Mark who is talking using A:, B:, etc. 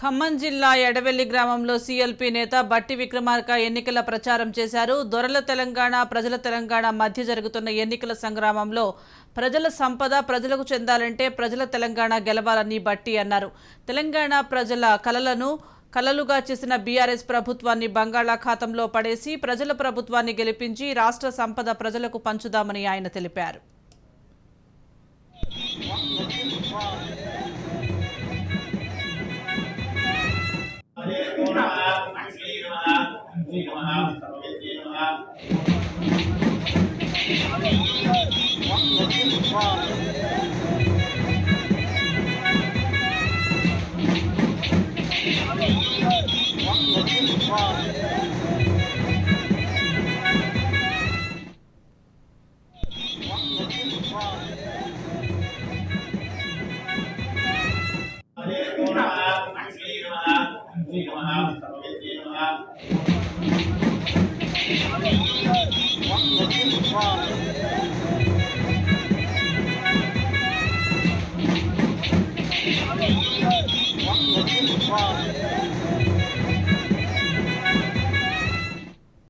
A: ఖమ్మం జిల్లా ఎడవెల్లి గ్రామంలో సీఎల్పీ నేత బట్టి విక్రమార్క ఎన్నికల ప్రచారం చేశారు. దొరల తెలంగాణ, ప్రజల తెలంగాణ మధ్య జరుగుతున్న ఎన్నికల సంగ్రామంలో ప్రజల సంపద ప్రజలకు చెందాలంటే ప్రజల తెలంగాణ గెలవాలని బట్టి అన్నారు. తెలంగాణ ప్రజల కలలుగా చేసిన బీఆర్ఎస్ ప్రభుత్వాన్ని బంగాళాఖాతంలో పడేసి ప్రజల ప్రభుత్వాన్ని గెలిపించి రాష్ట్ర సంపద ప్రజలకు పంచుదామని ఆయన తెలిపారు.